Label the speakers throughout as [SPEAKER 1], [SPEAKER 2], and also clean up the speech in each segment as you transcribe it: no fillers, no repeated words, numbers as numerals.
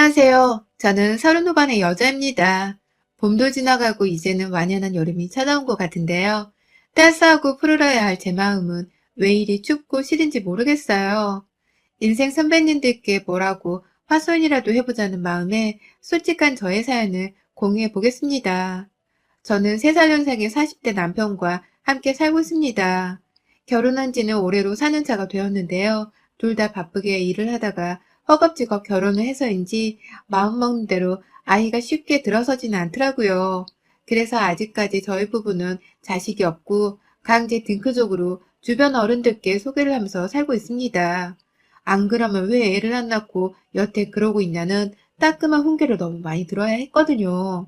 [SPEAKER 1] 안녕하세요. 저는 30 후반의 여자입니다. 봄도 지나가고 이제는 완연한 여름이 찾아온 것 같은데요. 따스하고 푸르러야 할 제 마음은 왜 이리 춥고 시린지 모르겠어요. 인생 선배님들께 뭐라고 화소연이라도 해보자는 마음에 솔직한 저의 사연을 공유해 보겠습니다. 저는 3살 연상의 40대 남편과 함께 살고 있습니다. 결혼한 지는 올해로 4년차가 되었는데요. 둘 다 바쁘게 일을 하다가 허겁지겁 결혼을 해서인지 마음먹는 대로 아이가 쉽게 들어서지는 않더라고요. 그래서 아직까지 저희 부부는 자식이 없고 강제 딩크족으로 주변 어른들께 소개를 하면서 살고 있습니다. 안 그러면 왜 애를 안 낳고 여태 그러고 있냐는 따끔한 훈계를 너무 많이 들어야 했거든요.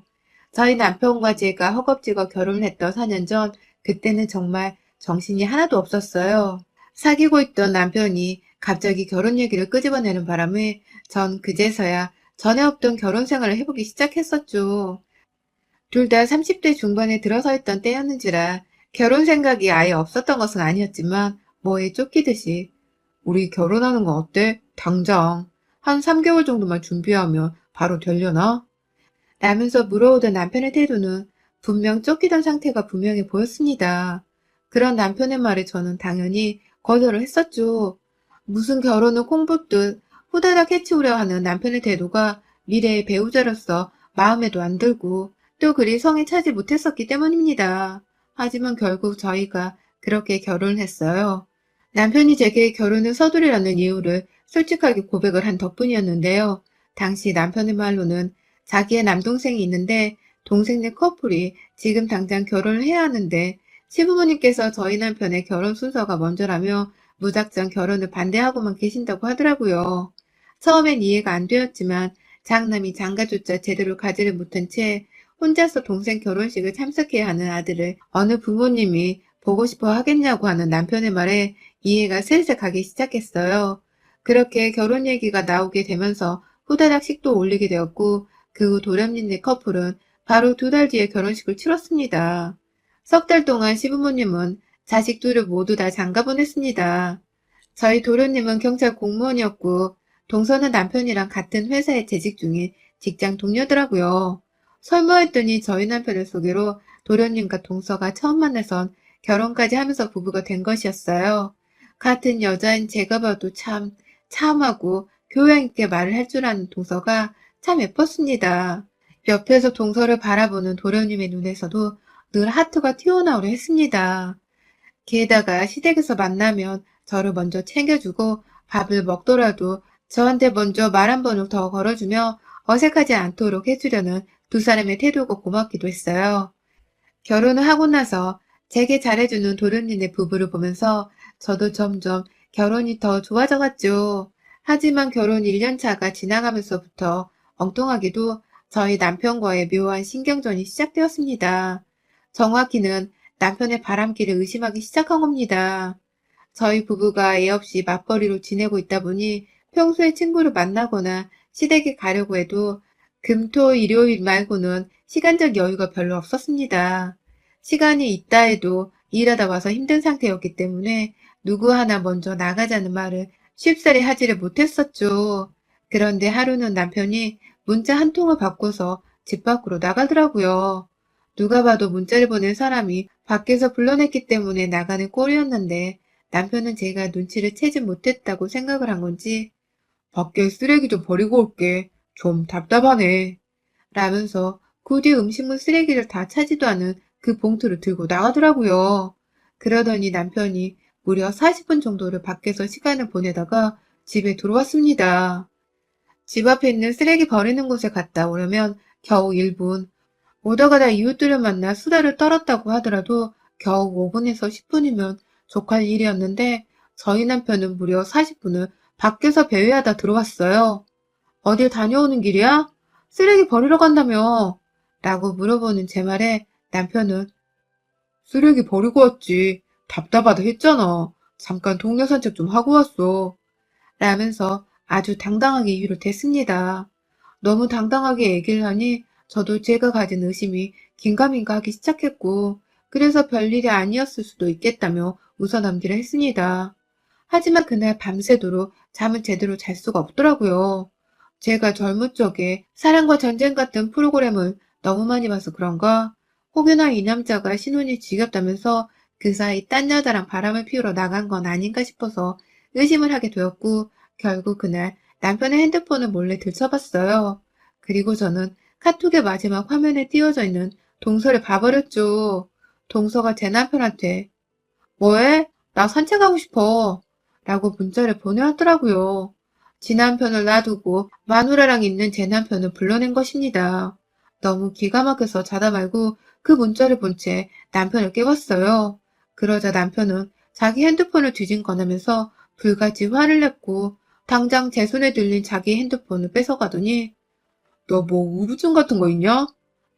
[SPEAKER 1] 저희 남편과 제가 허겁지겁 결혼을 했던 4년 전, 그때는 정말 정신이 하나도 없었어요. 사귀고 있던 남편이 갑자기 결혼 얘기를 끄집어내는 바람에 전 그제서야 전에 없던 결혼 생활을 해보기 시작했었죠. 둘 다 30대 중반에 들어서 있던 때였는지라 결혼 생각이 아예 없었던 것은 아니었지만 뭐에 쫓기듯이 우리 결혼하는 거 어때? 당장 한 3개월 정도만 준비하면 바로 되려나? 라면서 물어오던 남편의 태도는 분명 쫓기던 상태가 분명해 보였습니다. 그런 남편의 말에 저는 당연히 거절을 했었죠. 무슨 결혼은 콩붙듯 후다닥 해치우려 하는 남편의 태도가 미래의 배우자로서 마음에도 안 들고 또 그리 성에 차지 못했었기 때문입니다. 하지만 결국 저희가 그렇게 결혼을 했어요. 남편이 제게 결혼을 서두르라는 이유를 솔직하게 고백을 한 덕분이었는데요. 당시 남편의 말로는 자기의 남동생이 있는데 동생네 커플이 지금 당장 결혼을 해야 하는데 시부모님께서 저희 남편의 결혼 순서가 먼저라며 무작정 결혼을 반대하고만 계신다고 하더라고요. 처음엔 이해가 안 되었지만 장남이 장가조차 제대로 가지를 못한 채 혼자서 동생 결혼식을 참석해야 하는 아들을 어느 부모님이 보고 싶어 하겠냐고 하는 남편의 말에 이해가 슬슬 가기 시작했어요. 그렇게 결혼 얘기가 나오게 되면서 후다닥 식도 올리게 되었고 그 후 도련님네 커플은 바로 2달 뒤에 결혼식을 치렀습니다. 석 달 동안 시부모님은 자식 둘을 모두 다 장가 보냈습니다. 저희 도련님은 경찰 공무원이었고 동서는 남편이랑 같은 회사에 재직 중인 직장 동료더라고요. 설모했더니 저희 남편을 소개로 도련님과 동서가 처음 만나선 결혼까지 하면서 부부가 된 것이었어요. 같은 여자인 제가 봐도 참 참하고 교양 있게 말을 할 줄 아는 동서가 참 예뻤습니다. 옆에서 동서를 바라보는 도련님의 눈에서도 늘 하트가 튀어나오려 했습니다. 게다가 시댁에서 만나면 저를 먼저 챙겨주고 밥을 먹더라도 저한테 먼저 말 한 번을 더 걸어주며 어색하지 않도록 해주려는 두 사람의 태도가 고맙기도 했어요. 결혼을 하고 나서 제게 잘해주는 도련님네 부부를 보면서 저도 점점 결혼이 더 좋아져갔죠. 하지만 결혼 1년 차가 지나가면서부터 엉뚱하게도 저희 남편과의 묘한 신경전이 시작되었습니다. 정확히는 남편의 바람기를 의심하기 시작한 겁니다. 저희 부부가 애 없이 맞벌이로 지내고 있다 보니 평소에 친구를 만나거나 시댁에 가려고 해도 금, 토, 일요일 말고는 시간적 여유가 별로 없었습니다. 시간이 있다 해도 일하다 와서 힘든 상태였기 때문에 누구 하나 먼저 나가자는 말을 쉽사리 하지를 못했었죠. 그런데 하루는 남편이 문자 한 통을 받고서 집 밖으로 나가더라고요. 누가 봐도 문자를 보낸 사람이 밖에서 불러냈기 때문에 나가는 꼴이었는데 남편은 제가 눈치를 채지 못했다고 생각을 한 건지 밖에 쓰레기 좀 버리고 올게. 좀 답답하네. 라면서 굳이 음식물 쓰레기를 다 차지도 않은 그 봉투를 들고 나가더라고요. 그러더니 남편이 무려 40분 정도를 밖에서 시간을 보내다가 집에 들어왔습니다. 집 앞에 있는 쓰레기 버리는 곳에 갔다 오려면 겨우 1분, 오다 가다 이웃들을 만나 수다를 떨었다고 하더라도 겨우 5분에서 10분이면 족할 일이었는데 저희 남편은 무려 40분을 밖에서 배회하다 들어왔어요. 어딜 다녀오는 길이야? 쓰레기 버리러 간다며? 라고 물어보는 제 말에 남편은 쓰레기 버리고 왔지. 답답하다 했잖아. 잠깐 동네 산책 좀 하고 왔어. 라면서 아주 당당하게 이유를 댔습니다. 너무 당당하게 얘기를 하니 저도 제가 가진 의심이 긴가민가 하기 시작했고 그래서 별일이 아니었을 수도 있겠다며 웃어넘기를 했습니다. 하지만 그날 밤새도록 잠을 제대로 잘 수가 없더라고요. 제가 젊은 쪽에 사랑과 전쟁 같은 프로그램을 너무 많이 봐서 그런가? 혹여나 이 남자가 신혼이 지겹다면서 그 사이 딴 여자랑 바람을 피우러 나간 건 아닌가 싶어서 의심을 하게 되었고, 결국 그날 남편의 핸드폰을 몰래 들춰봤어요. 그리고 저는 카톡의 마지막 화면에 띄워져 있는 동서를 봐버렸죠. 동서가 제 남편한테 뭐해? 나 산책하고 싶어. 라고 문자를 보내왔더라고요. 지 남편을 놔두고 마누라랑 있는 제 남편을 불러낸 것입니다. 너무 기가 막혀서 자다 말고 그 문자를 본 채 남편을 깨웠어요. 그러자 남편은 자기 핸드폰을 뒤진 거냐면서 불같이 화를 냈고 당장 제 손에 들린 자기 핸드폰을 뺏어가더니 너 뭐 우부증 같은 거 있냐?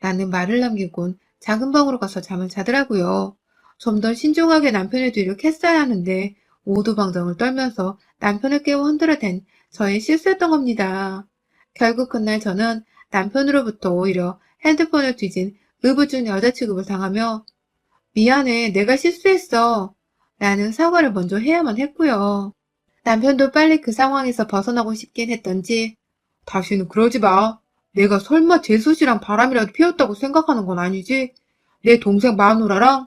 [SPEAKER 1] 라는 말을 남기곤 작은 방으로 가서 잠을 자더라고요. 좀 더 신중하게 남편의 뒤를 캤어야 하는데 오두방정을 떨면서 남편을 깨워 흔들어댄 저의 실수였던 겁니다. 결국 그날 저는 남편으로부터 오히려 핸드폰을 뒤진 의부증 여자 취급을 당하며 미안해, 내가 실수했어. 라는 사과를 먼저 해야만 했고요. 남편도 빨리 그 상황에서 벗어나고 싶긴 했던지 다시는 그러지 마. 내가 설마 재수씨랑 바람이라도 피웠다고 생각하는 건 아니지? 내 동생 마누라랑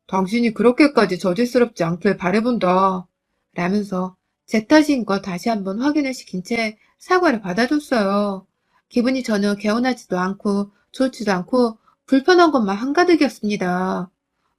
[SPEAKER 1] 당신이 그렇게까지 저질스럽지 않길 바라본다. 라면서 제 탓인 걸 다시 한번 확인을 시킨 채 사과를 받아줬어요. 기분이 전혀 개운하지도 않고 좋지도 않고 불편한 것만 한가득이었습니다.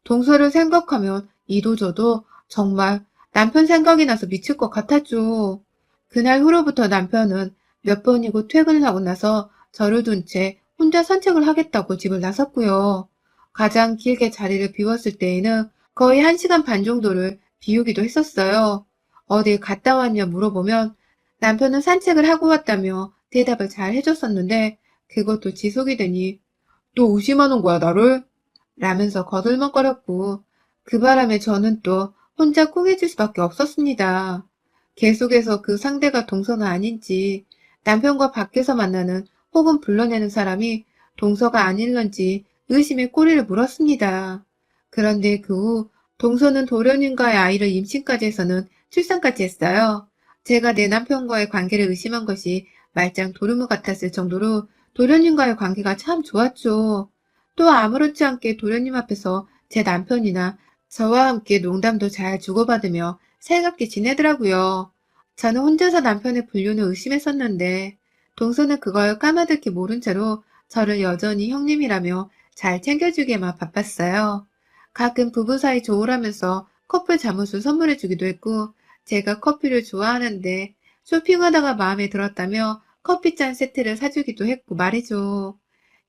[SPEAKER 1] 동서를 생각하면 이도저도 정말 남편 생각이 나서 미칠 것 같았죠. 그날 후로부터 남편은 몇 번이고 퇴근을 하고 나서 저를 둔 채 혼자 산책을 하겠다고 집을 나섰고요. 가장 길게 자리를 비웠을 때에는 거의 1시간 반 정도를 비우기도 했었어요. 어딜 갔다 왔냐 물어보면 남편은 산책을 하고 왔다며 대답을 잘 해줬었는데 그것도 지속이 되니 또 의심하는 거야 나를? 라면서 거들먹거렸고 그 바람에 저는 또 혼자 꿍해질 수밖에 없었습니다. 계속해서 그 상대가 동서는 아닌지 남편과 밖에서 만나는 혹은 불러내는 사람이 동서가 아닐런지 의심의 꼬리를 물었습니다. 그런데 그 후 동서는 도련님과의 아이를 임신까지 해서는 출산까지 했어요. 제가 내 남편과의 관계를 의심한 것이 말짱 도루묵 같았을 정도로 도련님과의 관계가 참 좋았죠. 또 아무렇지 않게 도련님 앞에서 제 남편이나 저와 함께 농담도 잘 주고받으며 살갑게 지내더라고요. 저는 혼자서 남편의 불륜을 의심했었는데 동서는 그걸 까마득히 모른 채로 저를 여전히 형님이라며 잘 챙겨주기에만 바빴어요. 가끔 부부 사이 좋으라면서 커플 잠옷을 선물해주기도 했고 제가 커피를 좋아하는데 쇼핑하다가 마음에 들었다며 커피잔 세트를 사주기도 했고 말이죠.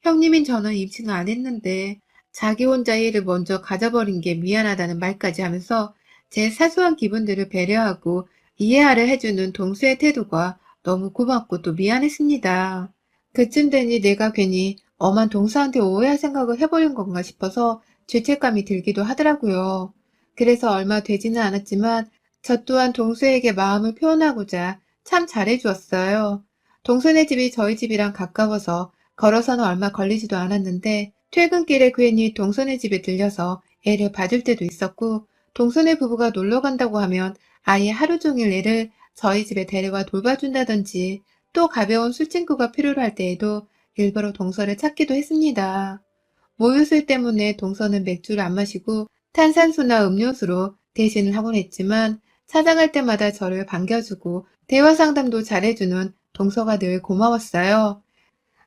[SPEAKER 1] 형님인 저는 임신을 안 했는데 자기 혼자 일을 먼저 가져버린 게 미안하다는 말까지 하면서 제 사소한 기분들을 배려하고 이해하려 해주는 동수의 태도가 너무 고맙고 또 미안했습니다. 그쯤 되니 내가 괜히 엄한 동수한테 오해할 생각을 해버린 건가 싶어서 죄책감이 들기도 하더라고요. 그래서 얼마 되지는 않았지만 저 또한 동수에게 마음을 표현하고자 참 잘해주었어요. 동수네 집이 저희 집이랑 가까워서 걸어서는 얼마 걸리지도 않았는데 퇴근길에 괜히 동서네 집에 들려서 애를 봐줄 때도 있었고 동서네 부부가 놀러 간다고 하면 아예 하루 종일 애를 저희 집에 데려와 돌봐준다든지 또 가벼운 술친구가 필요로 할 때에도 일부러 동서를 찾기도 했습니다. 모유술 때문에 동서는 맥주를 안 마시고 탄산수나 음료수로 대신을 하곤 했지만 찾아갈 때마다 저를 반겨주고 대화 상담도 잘해주는 동서가 늘 고마웠어요.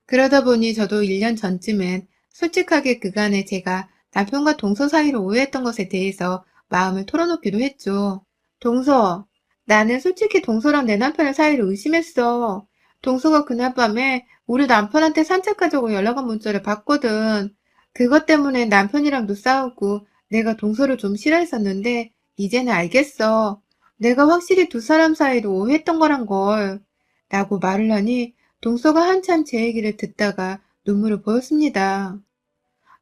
[SPEAKER 1] 그러다 보니 저도 1년 전쯤엔 솔직하게 그간에 제가 남편과 동서 사이를 오해했던 것에 대해서 마음을 털어놓기도 했죠. 동서, 나는 솔직히 동서랑 내 남편의 사이를 의심했어. 동서가 그날 밤에 우리 남편한테 산책하자고 연락 온 문자를 봤거든. 그것 때문에 남편이랑도 싸우고 내가 동서를 좀 싫어했었는데 이제는 알겠어. 내가 확실히 두 사람 사이를 오해했던 거란 걸. 라고 말을 하니 동서가 한참 제 얘기를 듣다가 눈물을 보였습니다.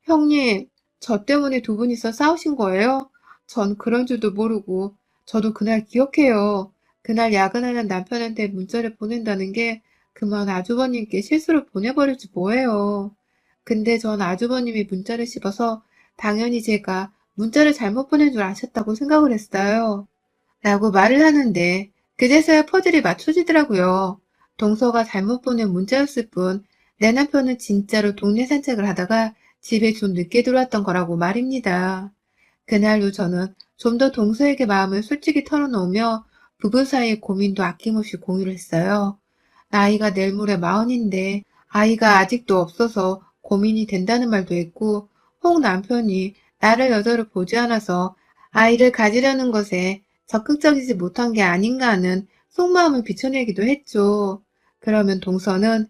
[SPEAKER 1] 형님, 저 때문에 두 분이서 싸우신 거예요? 전 그런 줄도 모르고 저도 그날 기억해요. 그날 야근하는 남편한테 문자를 보낸다는 게 그만 아주버님께 실수로 보내버릴지 뭐예요. 근데 전 아주버님이 문자를 씹어서 당연히 제가 문자를 잘못 보낸 줄 아셨다고 생각을 했어요. 라고 말을 하는데 그제서야 퍼즐이 맞춰지더라고요. 동서가 잘못 보낸 문자였을 뿐 내 남편은 진짜로 동네 산책을 하다가 집에 좀 늦게 들어왔던 거라고 말입니다. 그날 후 저는 좀 더 동서에게 마음을 솔직히 털어놓으며 부부 사이의 고민도 아낌없이 공유를 했어요. 나이가 내일 모레 40인데 아이가 아직도 없어서 고민이 된다는 말도 했고, 혹 남편이 나를 여자로 보지 않아서 아이를 가지려는 것에 적극적이지 못한 게 아닌가 하는 속마음을 비춰내기도 했죠. 그러면 동서는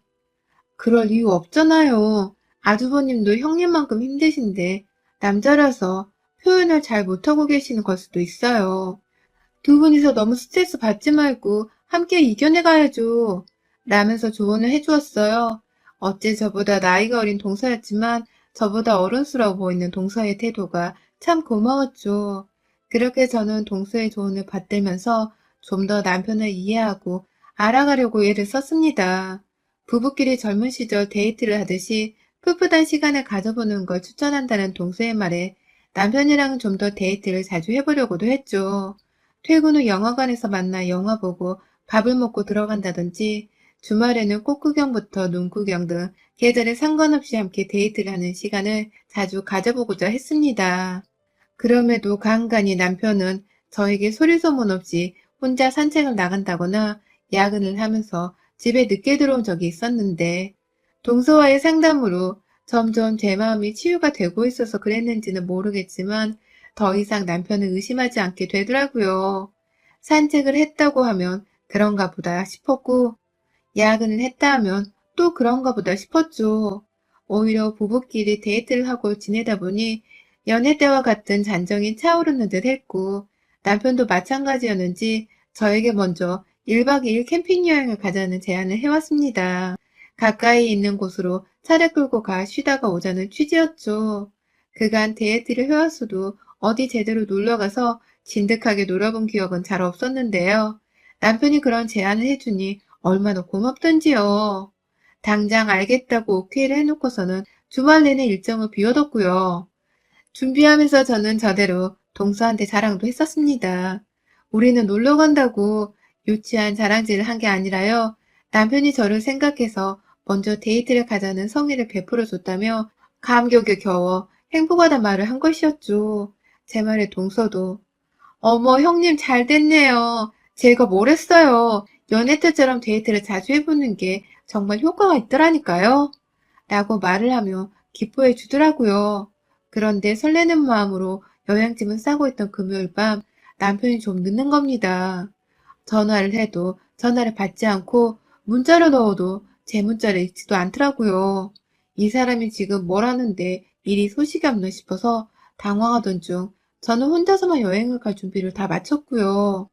[SPEAKER 1] 그럴 이유 없잖아요. 아주버님도 형님만큼 힘드신데 남자라서 표현을 잘 못하고 계시는 걸 수도 있어요. 두 분이서 너무 스트레스 받지 말고 함께 이겨내가야죠. 라면서 조언을 해주었어요. 어째 저보다 나이가 어린 동서였지만 저보다 어른스러워 보이는 동서의 태도가 참 고마웠죠. 그렇게 저는 동서의 조언을 받들면서 좀 더 남편을 이해하고 알아가려고 애를 썼습니다. 부부끼리 젊은 시절 데이트를 하듯이 풋풋한 시간을 가져보는 걸 추천한다는 동서의 말에 남편이랑은 좀 더 데이트를 자주 해보려고도 했죠. 퇴근 후 영화관에서 만나 영화 보고 밥을 먹고 들어간다든지 주말에는 꽃구경부터 눈구경 등 계절에 상관없이 함께 데이트를 하는 시간을 자주 가져보고자 했습니다. 그럼에도 간간히 남편은 저에게 소리소문 없이 혼자 산책을 나간다거나 야근을 하면서 집에 늦게 들어온 적이 있었는데 동서와의 상담으로 점점 제 마음이 치유가 되고 있어서 그랬는지는 모르겠지만 더 이상 남편을 의심하지 않게 되더라고요. 산책을 했다고 하면 그런가 보다 싶었고 야근을 했다 하면 또 그런가 보다 싶었죠. 오히려 부부끼리 데이트를 하고 지내다 보니 연애 때와 같은 잔정이 차오르는 듯 했고 남편도 마찬가지였는지 저에게 먼저 1박 2일 캠핑 여행을 가자는 제안을 해왔습니다. 가까이 있는 곳으로 차를 끌고 가 쉬다가 오자는 취지였죠. 그간 데이트를 해왔어도 어디 제대로 놀러가서 진득하게 놀아본 기억은 잘 없었는데요. 남편이 그런 제안을 해주니 얼마나 고맙던지요. 당장 알겠다고 오케이를 해놓고서는 주말 내내 일정을 비워뒀고요. 준비하면서 저는 저대로 동서한테 자랑도 했었습니다. 우리는 놀러 간다고 유치한 자랑질을 한 게 아니라요. 남편이 저를 생각해서 먼저 데이트를 가자는 성의를 베풀어 줬다며 감격에 겨워 행복하다 말을 한 것이었죠. 제 말에 동서도 어머 형님 잘 됐네요. 제가 뭘 했어요. 연애 때처럼 데이트를 자주 해보는 게 정말 효과가 있더라니까요. 라고 말을 하며 기뻐해 주더라고요. 그런데 설레는 마음으로 여행짐을 싸고 있던 금요일 밤 남편이 좀 늦는 겁니다. 전화를 해도 전화를 받지 않고 문자로 넣어도 제 문자를 읽지도 않더라고요. 이 사람이 지금 뭘 하는데 일이 소식이 없나 싶어서 당황하던 중 저는 혼자서만 여행을 갈 준비를 다 마쳤고요.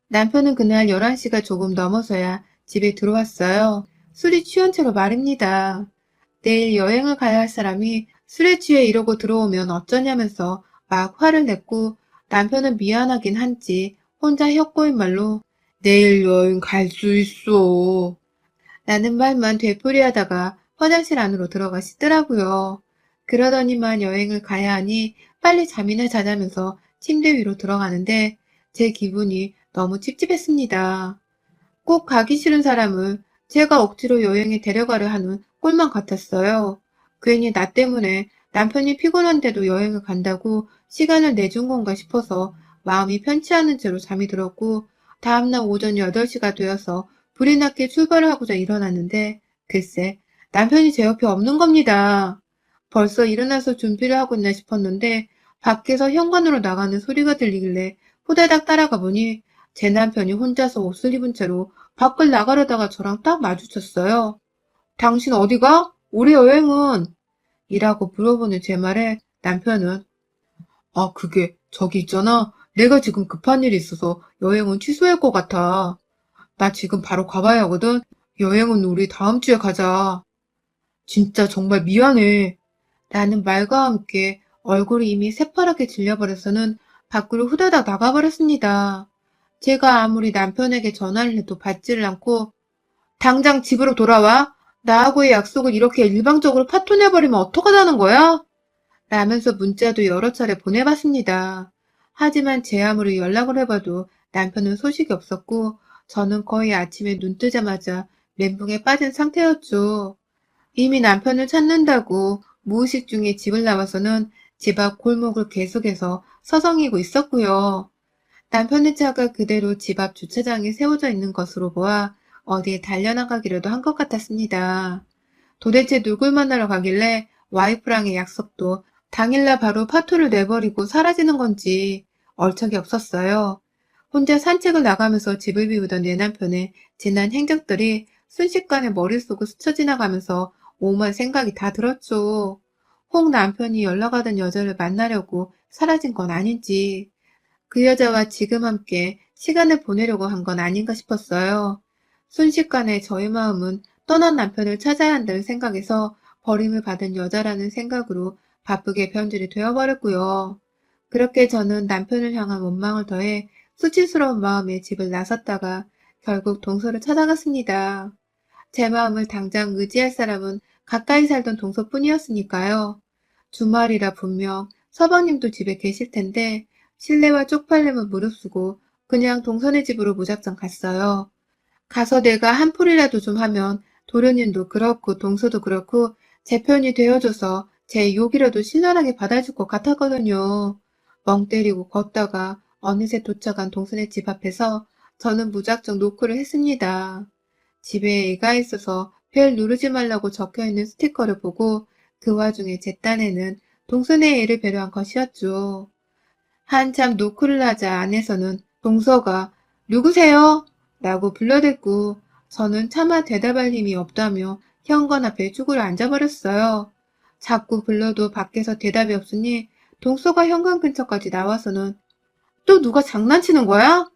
[SPEAKER 1] 남편은 그날 11시가 조금 넘어서야 집에 들어왔어요. 술이 취한 채로 말입니다. 내일 여행을 가야 할 사람이 술에 취해 이러고 들어오면 어쩌냐면서 막 화를 냈고 남편은 미안하긴 한지 혼자 혀꼬인 말로 내일 여행 갈 수 있어 라는 말만 되풀이하다가 화장실 안으로 들어가시더라고요. 그러더니만 여행을 가야 하니 빨리 잠이나 자자면서 침대 위로 들어가는데 제 기분이 너무 찝찝했습니다. 꼭 가기 싫은 사람을 제가 억지로 여행에 데려가려 하는 꼴만 같았어요. 괜히 나 때문에 남편이 피곤한데도 여행을 간다고 시간을 내준 건가 싶어서 마음이 편치 않은 채로 잠이 들었고 다음날 오전 8시가 되어서 불이 났게 출발을 하고자 일어났는데 글쎄 남편이 제 옆에 없는 겁니다. 벌써 일어나서 준비를 하고 있나 싶었는데 밖에서 현관으로 나가는 소리가 들리길래 후다닥 따라가 보니 제 남편이 혼자서 옷을 입은 채로 밖을 나가려다가 저랑 딱 마주쳤어요. 당신 어디가? 우리 여행은? 이라고 물어보는 제 말에 남편은 아, 그게 저기 있잖아. 내가 지금 급한 일이 있어서 여행은 취소할 것 같아. 나 지금 바로 가봐야 하거든. 여행은 우리 다음 주에 가자. 진짜 정말 미안해. 라는 말과 함께 얼굴이 이미 새파랗게 질려버려서는 밖으로 후다닥 나가버렸습니다. 제가 아무리 남편에게 전화를 해도 받지를 않고 당장 집으로 돌아와. 나하고의 약속을 이렇게 일방적으로 파토내버리면 어떡하자는 거야? 라면서 문자도 여러 차례 보내봤습니다. 하지만 제 아무리 연락을 해봐도 남편은 소식이 없었고 저는 거의 아침에 눈 뜨자마자 멘붕에 빠진 상태였죠. 이미 남편을 찾는다고 무의식 중에 집을 나와서는 집 앞 골목을 계속해서 서성이고 있었고요. 남편의 차가 그대로 집 앞 주차장에 세워져 있는 것으로 보아 어디에 달려나가기라도 한 것 같았습니다. 도대체 누굴 만나러 가길래 와이프랑의 약속도 당일날 바로 파토를 내버리고 사라지는 건지 얼척이 없었어요. 혼자 산책을 나가면서 집을 비우던 내 남편의 지난 행적들이 순식간에 머릿속을 스쳐 지나가면서 오만 생각이 다 들었죠. 혹 남편이 연락하던 여자를 만나려고 사라진 건 아닌지, 그 여자와 지금 함께 시간을 보내려고 한 건 아닌가 싶었어요. 순식간에 저의 마음은 떠난 남편을 찾아야 한다는 생각에서 버림을 받은 여자라는 생각으로 바쁘게 변질이 되어버렸고요. 그렇게 저는 남편을 향한 원망을 더해 수치스러운 마음에 집을 나섰다가 결국 동서를 찾아갔습니다. 제 마음을 당장 의지할 사람은 가까이 살던 동서뿐이었으니까요. 주말이라 분명 서방님도 집에 계실 텐데 실내와 쪽팔림을 무릅쓰고 그냥 동선의 집으로 무작정 갔어요. 가서 내가 한 풀이라도 좀 하면 도련님도 그렇고 동서도 그렇고 제 편이 되어줘서 제 욕이라도 신랄하게 받아줄 것 같았거든요. 멍 때리고 걷다가 어느새 도착한 동선의 집 앞에서 저는 무작정 노크를 했습니다. 집에 애가 있어서 벨 누르지 말라고 적혀있는 스티커를 보고 그 와중에 제 딴에는 동선의 애를 배려한 것이었죠. 한참 노크를 하자 안에서는 동서가 누구세요? 라고 불러댔고 저는 차마 대답할 힘이 없다며 현관 앞에 쭈그려 앉아버렸어요. 자꾸 불러도 밖에서 대답이 없으니 동서가 현관 근처까지 나와서는 또 누가 장난치는 거야?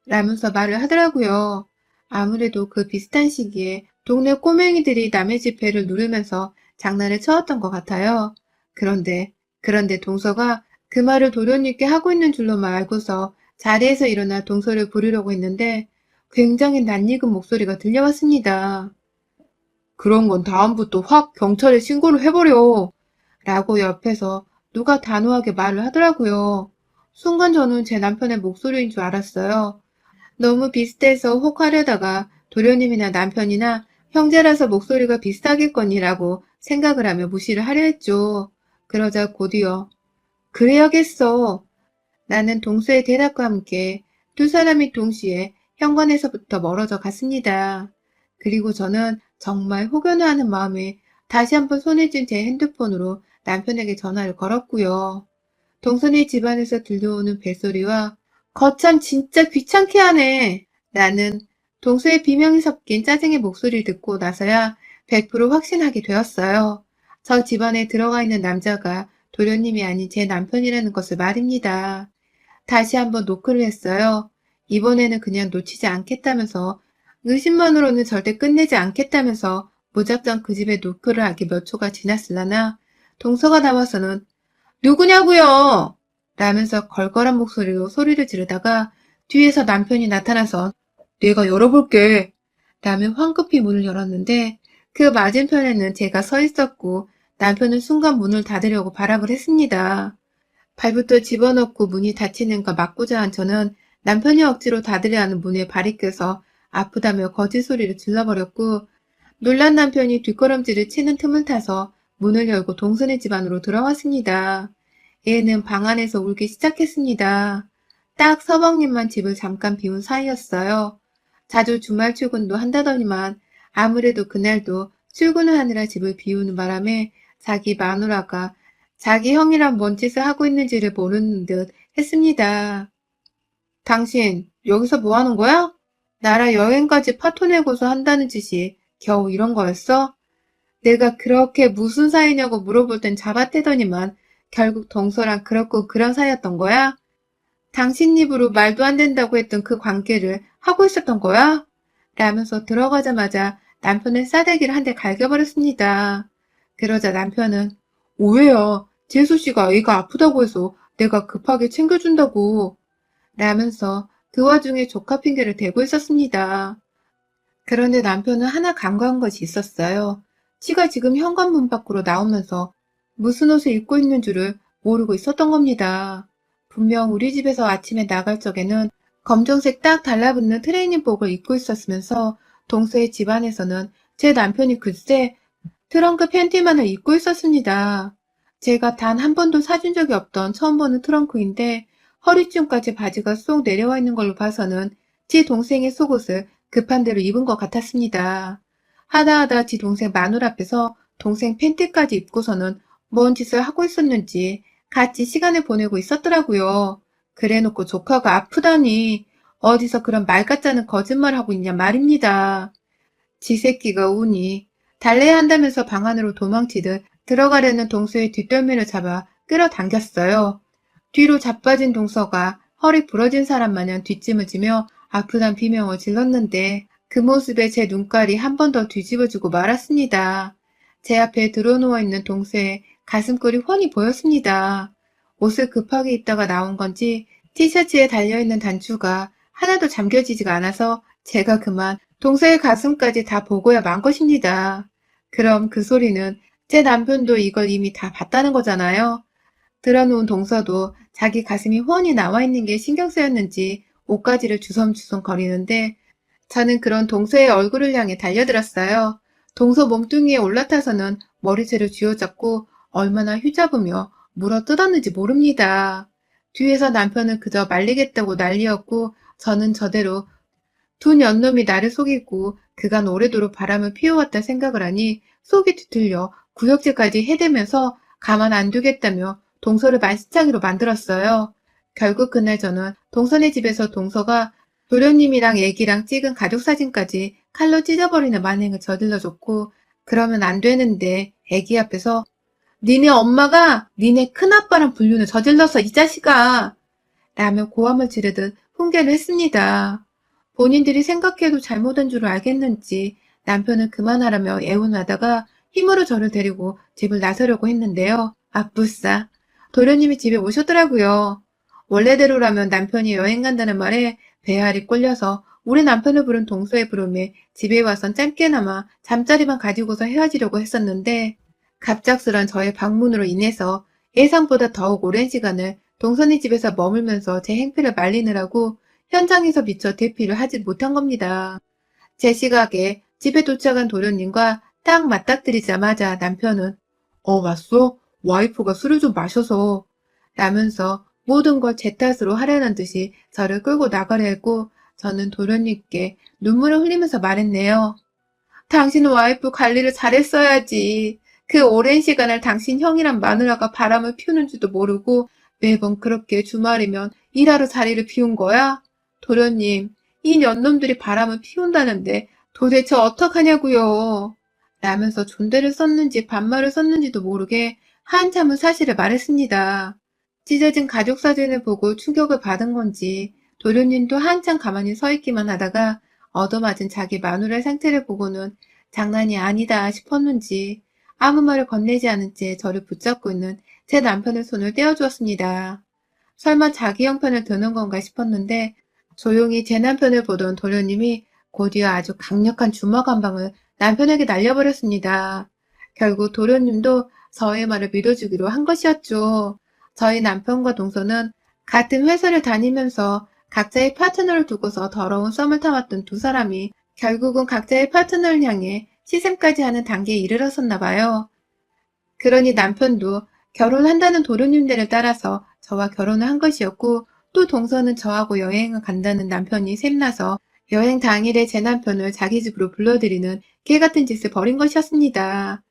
[SPEAKER 1] 라면서 말을 하더라고요. 아무래도 그 비슷한 시기에 동네 꼬맹이들이 남의 집 배를 누르면서 장난을 쳐왔던 것 같아요. 그런데 동서가 그 말을 도련님께 하고 있는 줄로만 알고서 자리에서 일어나 동서를 부르려고 했는데 굉장히 낯익은 목소리가 들려왔습니다. 그런 건 다음부터 확 경찰에 신고를 해버려. 라고 옆에서 누가 단호하게 말을 하더라고요. 순간 저는 제 남편의 목소리인 줄 알았어요. 너무 비슷해서 혹 하려다가 도련님이나 남편이나 형제라서 목소리가 비슷하겠거니라고 생각을 하며 무시를 하려 했죠. 그러자 곧이어 그래야겠어. 나는 동서의 대답과 함께 두 사람이 동시에 현관에서부터 멀어져 갔습니다. 그리고 저는 정말 혹여나하는 마음에 다시 한번 손에 쥔 제 핸드폰으로 남편에게 전화를 걸었고요. 동선이 집안에서 들려오는 벨소리와 거참 진짜 귀찮게 하네. 나는 동서의 비명이 섞인 짜증의 목소리를 듣고 나서야 100% 확신하게 되었어요. 저 집안에 들어가 있는 남자가 도련님이 아닌 제 남편이라는 것을 말입니다. 다시 한번 노크를 했어요. 이번에는 그냥 놓치지 않겠다면서 의심만으로는 절대 끝내지 않겠다면서 무작정 그 집에 노크를 하기 몇 초가 지났으려나 동서가 나와서는 누구냐고요? 라면서 걸걸한 목소리로 소리를 지르다가 뒤에서 남편이 나타나서 내가 열어볼게 라며 황급히 문을 열었는데 그 맞은편에는 제가 서 있었고 남편은 순간 문을 닫으려고 발악을 했습니다. 발부터 집어넣고 문이 닫히는 걸 막고자 한 저는 남편이 억지로 닫으려 하는 문에 발이 껴서 아프다며 거짓 소리를 질러버렸고 놀란 남편이 뒷걸음질을 치는 틈을 타서 문을 열고 동선의 집 안으로 들어왔습니다. 애는 방 안에서 울기 시작했습니다. 딱 서방님만 집을 잠깐 비운 사이였어요. 자주 주말 출근도 한다더니만 아무래도 그날도 출근을 하느라 집을 비우는 바람에 자기 마누라가 자기 형이랑 뭔 짓을 하고 있는지를 모르는 듯 했습니다. 당신 여기서 뭐 하는 거야? 나라 여행까지 파토 내고서 한다는 짓이 겨우 이런 거였어? 내가 그렇게 무슨 사이냐고 물어볼 땐 잡아떼더니만 결국 동서랑 그렇고 그런 사이였던 거야? 당신 입으로 말도 안 된다고 했던 그 관계를 하고 있었던 거야? 라면서 들어가자마자 남편의 싸대기를 한 대 갈겨버렸습니다. 그러자 남편은 오해야. 재수씨가 애가 아프다고 해서 내가 급하게 챙겨준다고 라면서 그 와중에 조카 핑계를 대고 있었습니다. 그런데 남편은 하나 간과한 것이 있었어요. 치가 지금 현관문 밖으로 나오면서 무슨 옷을 입고 있는 줄을 모르고 있었던 겁니다. 분명 우리 집에서 아침에 나갈 적에는 검정색 딱 달라붙는 트레이닝복을 입고 있었으면서 동서의 집안에서는 제 남편이 글쎄 트렁크 팬티만을 입고 있었습니다. 제가 단 한 번도 사준 적이 없던 처음 보는 트렁크인데 허리쯤까지 바지가 쏙 내려와 있는 걸로 봐서는 제 동생의 속옷을 급한 대로 입은 것 같았습니다. 하다 지 동생 마누라 앞에서 동생 팬티까지 입고서는 뭔 짓을 하고 있었는지 같이 시간을 보내고 있었더라고요. 그래놓고 조카가 아프다니 어디서 그런 말 같지 않은 거짓말을 하고 있냐 말입니다. 지 새끼가 우니 달래야 한다면서 방 안으로 도망치듯 들어가려는 동서의 뒷덜미를 잡아 끌어당겼어요. 뒤로 자빠진 동서가 허리 부러진 사람 마냥 뒷짐을 지며 아프단 비명을 질렀는데 그 모습에 제 눈깔이 한 번 더 뒤집어지고 말았습니다. 제 앞에 드러누워 있는 동서의 가슴골이 훤히 보였습니다. 옷을 급하게 입다가 나온 건지 티셔츠에 달려있는 단추가 하나도 잠겨지지가 않아서 제가 그만 동서의 가슴까지 다 보고야 만 것입니다. 그럼 그 소리는 제 남편도 이걸 이미 다 봤다는 거잖아요. 드러누운 동서도 자기 가슴이 훤히 나와 있는 게 신경 쓰였는지 옷가지를 주섬주섬 거리는데 저는 그런 동서의 얼굴을 향해 달려들었어요. 동서 몸뚱이에 올라타서는 머리채를 쥐어잡고 얼마나 휘잡으며 물어뜯었는지 모릅니다. 뒤에서 남편은 그저 말리겠다고 난리였고 저는 저대로 두 년놈이 나를 속이고 그간 오래도록 바람을 피워왔다 생각을 하니 속이 뒤틀려 구역질까지 해대면서 가만 안 두겠다며 동서를 만신창이로 만들었어요. 결국 그날 저는 동서네 집에서 동서가 도련님이랑 애기랑 찍은 가족사진까지 칼로 찢어버리는 만행을 저질러줬고 그러면 안 되는데 애기 앞에서 니네 엄마가 니네 큰아빠랑 불륜을 저질러서 이 자식아 라며 고함을 지르듯 훈계를 했습니다. 본인들이 생각해도 잘못한 줄 알겠는지 남편은 그만하라며 애원하다가 힘으로 저를 데리고 집을 나서려고 했는데요. 아쁘싸. 도련님이 집에 오셨더라고요. 원래대로라면 남편이 여행 간다는 말에 배알이 꼴려서 우리 남편을 부른 동서의 부름에 집에 와선 짧게나마 잠자리만 가지고서 헤어지려고 했었는데 갑작스런 저의 방문으로 인해서 예상보다 더욱 오랜 시간을 동선이 집에서 머물면서 제 행패를 말리느라고 현장에서 미처 대피를 하지 못한 겁니다. 제 시각에 집에 도착한 도련님과 딱 맞닥뜨리자마자 남편은 왔어? 와이프가 술을 좀 마셔서 라면서 모든 걸 제 탓으로 하려는 듯이 저를 끌고 나가려 했고 저는 도련님께 눈물을 흘리면서 말했네요. 당신 와이프 관리를 잘했어야지. 그 오랜 시간을 당신 형이란 마누라가 바람을 피우는지도 모르고 매번 그렇게 주말이면 일하러 자리를 비운 거야? 도련님, 이 년놈들이 바람을 피운다는데 도대체 어떡하냐고요. 라면서 존대를 썼는지 반말을 썼는지도 모르게 한참은 사실을 말했습니다. 찢어진 가족사진을 보고 충격을 받은 건지 도련님도 한참 가만히 서 있기만 하다가 얻어맞은 자기 마누라의 상태를 보고는 장난이 아니다 싶었는지 아무 말을 건네지 않은 채 저를 붙잡고 있는 제 남편의 손을 떼어주었습니다. 설마 자기 형편을 드는 건가 싶었는데 조용히 제 남편을 보던 도련님이 곧이어 아주 강력한 주먹 한 방을 남편에게 날려버렸습니다. 결국 도련님도 저의 말을 믿어주기로 한 것이었죠. 저희 남편과 동서는 같은 회사를 다니면서 각자의 파트너를 두고서 더러운 썸을 타왔던 두 사람이 결국은 각자의 파트너를 향해 시샘까지 하는 단계에 이르렀었나 봐요. 그러니 남편도 결혼한다는 도련님들을 따라서 저와 결혼을 한 것이었고 또 동서는 저하고 여행을 간다는 남편이 샘나서 여행 당일에 제 남편을 자기 집으로 불러들이는 개같은 짓을 벌인 것이었습니다.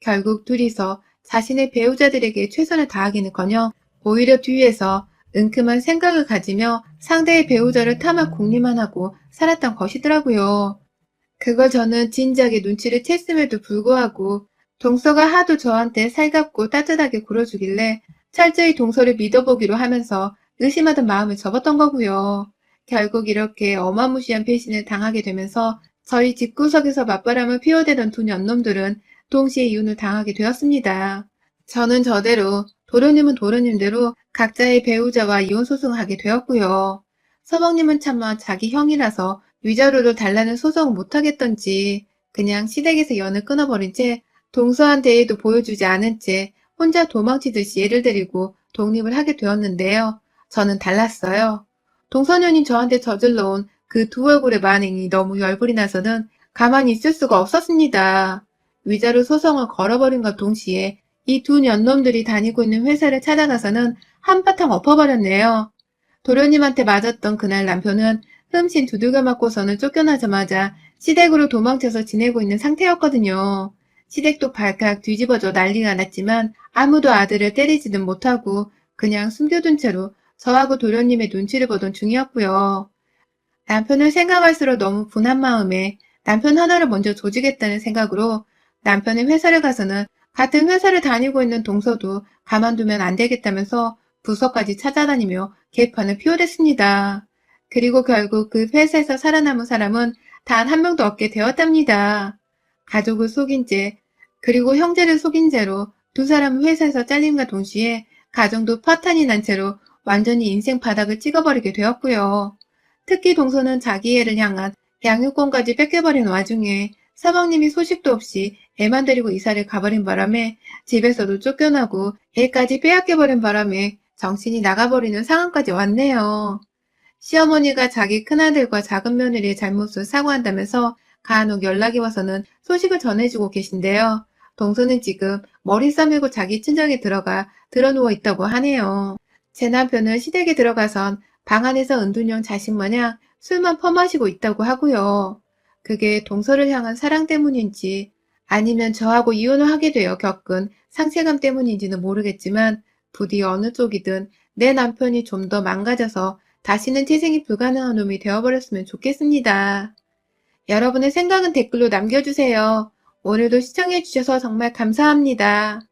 [SPEAKER 1] 결국 둘이서 자신의 배우자들에게 최선을 다하기는커녕 오히려 뒤에서 은큼한 생각을 가지며 상대의 배우자를 탐하 궁리만 하고 살았던 것이더라고요. 그걸 저는 진작에 눈치를 챘음에도 불구하고 동서가 하도 저한테 살갑고 따뜻하게 굴어주길래 철저히 동서를 믿어보기로 하면서 의심하던 마음을 접었던 거고요. 결국 이렇게 어마무시한 배신을 당하게 되면서 저희 집구석에서 맞바람을 피워대던 두 년놈들은 동시에 이혼을 당하게 되었습니다. 저는 저대로, 도련님은 도련님대로 각자의 배우자와 이혼 소송을 하게 되었고요. 서방님은 차마 자기 형이라서 위자료를 달라는 소송을 못하겠던지 그냥 시댁에서 연을 끊어버린 채 동서한테도 보여주지 않은 채 혼자 도망치듯이 애를 데리고 독립을 하게 되었는데요. 저는 달랐어요. 동서년이 저한테 저질러온 그 두 얼굴의 만행이 너무 열불이 나서는 가만히 있을 수가 없었습니다. 위자료 소송을 걸어버린과 동시에 이 두 년놈들이 다니고 있는 회사를 찾아가서는 한바탕 엎어버렸네요. 도련님한테 맞았던 그날 남편은 흠씬 두들겨 맞고서는 쫓겨나자마자 시댁으로 도망쳐서 지내고 있는 상태였거든요. 시댁도 발칵 뒤집어져 난리가 났지만 아무도 아들을 때리지는 못하고 그냥 숨겨둔 채로 저하고 도련님의 눈치를 보던 중이었고요. 남편을 생각할수록 너무 분한 마음에 남편 하나를 먼저 조지겠다는 생각으로 남편의 회사를 가서는 같은 회사를 다니고 있는 동서도 가만두면 안 되겠다면서 부서까지 찾아다니며 개판을 피워댔습니다. 그리고 결국 그 회사에서 살아남은 사람은 단 한 명도 없게 되었답니다. 가족을 속인 죄, 그리고 형제를 속인 죄로 두 사람은 회사에서 잘림과 동시에 가정도 파탄이 난 채로 완전히 인생 바닥을 찍어버리게 되었고요. 특히 동서는 자기 애를 향한 양육권까지 뺏겨버린 와중에 사방님이 소식도 없이 애만 데리고 이사를 가버린 바람에 집에서도 쫓겨나고 애까지 빼앗겨버린 바람에 정신이 나가버리는 상황까지 왔네요. 시어머니가 자기 큰아들과 작은 며느리의 잘못을 사과한다면서 간혹 연락이 와서는 소식을 전해주고 계신데요. 동서는 지금 머리 싸매고 자기 친정에 들어가 드러누워 있다고 하네요. 제 남편은 시댁에 들어가선 방 안에서 은둔형 자식 마냥 술만 퍼마시고 있다고 하고요. 그게 동서를 향한 사랑 때문인지 아니면 저하고 이혼을 하게 되어 겪은 상실감 때문인지는 모르겠지만 부디 어느 쪽이든 내 남편이 좀 더 망가져서 다시는 태생이 불가능한 놈이 되어버렸으면 좋겠습니다. 여러분의 생각은 댓글로 남겨주세요. 오늘도 시청해주셔서 정말 감사합니다.